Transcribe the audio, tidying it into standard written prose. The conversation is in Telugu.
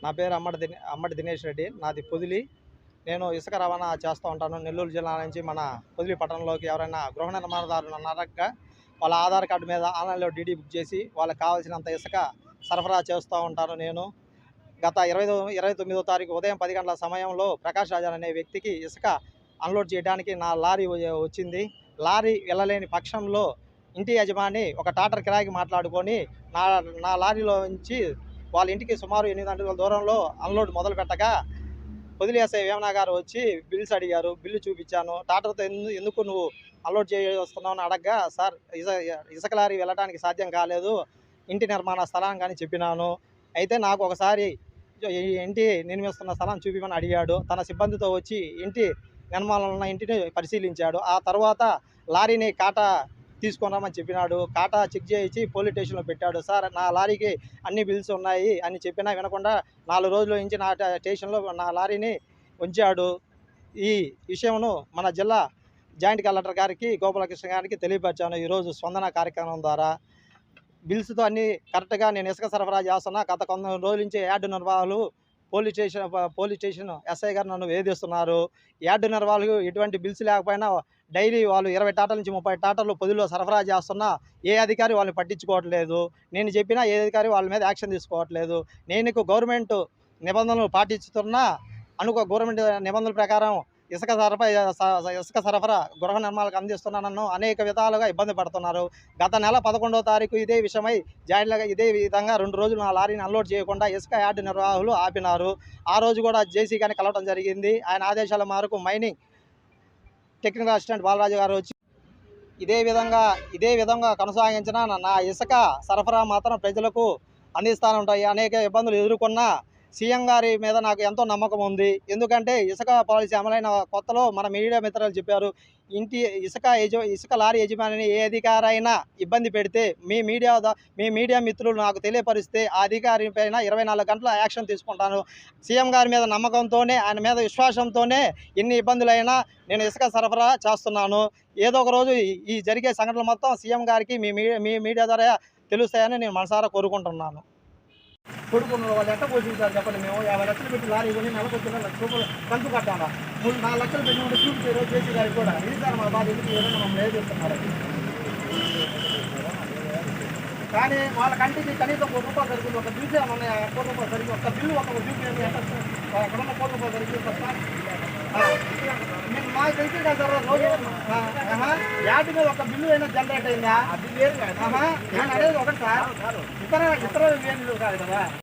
నా పేరు అమ్మటి దినేష్ రెడ్డి. నాది పొదిలి. నేను ఇసుక రవాణా చేస్తూ ఉంటాను. నెల్లూరు జిల్లా నుంచి మన పొదిలి పట్టణంలోకి ఎవరైనా గృహ నిర్మాణదారులు ఉన్నారగా వాళ్ళ ఆధార్ కార్డు మీద ఆన్లైన్లో డీడీ బుక్ చేసి వాళ్ళకి కావాల్సినంత ఇసుక సరఫరా చేస్తూ ఉంటాను. నేను గత 29వ తారీఖు ఉదయం 10 గంటల సమయంలో ప్రకాష్ రాజా అనే వ్యక్తికి ఇసుక అన్లోడ్ చేయడానికి నా లారీ వచ్చింది. లారీ వెళ్ళలేని పక్షంలో ఇంటి యజమాని ఒక టాటర్ కిరాయికి మాట్లాడుకొని నా నా లారీలో నుంచి వాళ్ళ ఇంటికి సుమారు 8 గంటల దూరంలో అన్లోడ్ మొదలు పెట్టగా పొదిలి ఎస్ఐ వేమన గారు వచ్చి బిల్స్ అడిగారు. బిల్లు చూపించాను. టాటర్తో ఎందుకు నువ్వు అన్లోడ్ వస్తున్నావు అని అడగగా, సార్ ఇసుక లారీ వెళ్ళడానికి సాధ్యం కాలేదు, ఇంటి నిర్మాణ స్థలాన్ని కానీ చెప్పినాను. అయితే నాకు ఒకసారి ఈ ఇంటి నిర్మిస్తున్న స్థలం చూపిమని అడిగాడు. తన సిబ్బందితో వచ్చి ఇంటి నిర్మాణంలో ఉన్న ఇంటిని పరిశీలించాడు. ఆ తర్వాత లారీని కాటా తీసుకున్నామని చెప్పినాడు. కాటా చెక్ చేయించి పోలీస్ స్టేషన్లో పెట్టాడు. సార్ నా లారీకి అన్ని బిల్స్ ఉన్నాయి అని చెప్పినా వినకుండా 4 రోజుల నుంచి నా స్టేషన్లో నా లారీని ఉంచాడు. ఈ విషయమును మన జిల్లా జాయింట్ కలెక్టర్ గారికి గోపాలకృష్ణ గారికి తెలియపరిచాను ఈరోజు స్పందన కార్యక్రమం ద్వారా. బిల్స్తో అన్నీ కరెక్ట్గా నేను ఇసుక సరఫరా చేస్తున్నా. గత కొంత రోజుల నుంచి యార్డు నిర్వాహకులు పోలీస్ స్టేషన్ ఎస్ఐ గారు నన్ను వేధిస్తున్నారు. యార్డు నిర్వాహకులు ఎటువంటి బిల్స్ లేకపోయినా డైలీ వాళ్ళు 20 టాటర్ల నుంచి 30 టాటర్లు పొదిలో సరఫరా చేస్తున్నా ఏ అధికారి వాళ్ళని పట్టించుకోవట్లేదు. నేను చెప్పినా ఏ అధికారి వాళ్ళ మీద యాక్షన్ తీసుకోవట్లేదు. నేను గవర్నమెంట్ నిబంధనలు పాటిస్తున్నా గవర్నమెంట్ నిబంధనల ప్రకారం ఇసుక సరఫరా గృహ నిర్మాణాలకు అందిస్తున్నానన్ను అనేక విధాలుగా ఇబ్బంది పడుతున్నారు. గత నెల 11వ తారీఖు ఇదే విషయమై జాయింట్గా ఇదే విధంగా 2 రోజులు నా లారీని అన్లోడ్ చేయకుండా ఇసుక యార్డు నిర్వాహకులు ఆపినారు. ఆ రోజు కూడా జేసీ గారిని కలవడం జరిగింది. ఆయన ఆదేశాల మేరకు మైనింగ్ టెక్నికల్ అసిస్టెంట్ బాలరాజు గారు వచ్చి ఇదే విధంగా కొనసాగించిన నా ఇసుక సరఫరా మాత్రం ప్రజలకు అందిస్తూ ఉంటాయి. అనేక ఇబ్బందులు ఎదుర్కొన్నా సీఎం గారి మీద నాకు ఎంతో నమ్మకం ఉంది. ఎందుకంటే ఇసుక పాలసీ అమలైన కొత్తలో మన మీడియా మిత్రులు చెప్పారు, ఇసుక లారీ యజమానిని ఏ అధికారైనా ఇబ్బంది పెడితే మీ మీడియా మిత్రులు నాకు తెలియపరిస్తే ఆ అధికారి పైన 24 గంటల యాక్షన్ తీసుకుంటాను. సీఎం గారి మీద నమ్మకంతోనే, ఆయన మీద విశ్వాసంతోనే ఎన్ని ఇబ్బందులైనా నేను ఇసుక సరఫరా చేస్తున్నాను. ఏదో ఒక రోజు ఈ జరిగే సంఘటనలు మొత్తం సీఎం గారికి మీ మీడియా ద్వారా తెలుస్తాయని నేను మనసారా కోరుకుంటున్నాను. కొడుకున్న వాళ్ళు ఎంత పోషించారు చెప్పండి. మేము 50 లక్షలు పెట్టి లారీ కొని నెలకొచ్చిన 1 లక్ష రూపాయలు కంతు కట్టాలా? 4 లక్షలు పెట్టి చూపించారు జేసీ గారికి కూడా. ఇది సార్ మా బాధ. ఎందుకు ఏదైనా మమ్మల్ని ఏదిస్తున్నారు? కానీ వాళ్ళ కంటికి కనీసం 1 రూపాయలు సరిగ్గా ఒక బిల్లు ఏమన్నా 1 రూపాయలు సరిగ్గా ఒక బిల్లు ఒక చూపించండి. అక్కడ ఉన్న 1 రూపాయలు సరిగ్గా మాకు తెలిసి కదా సార్ రోజు యాడ్ మీద ఒక బిల్లు అయినా జనరేట్ అయిందా? అది లేదు. నేను అనేది ఒకటి సార్, ఇతర వేలు కాదు కదా.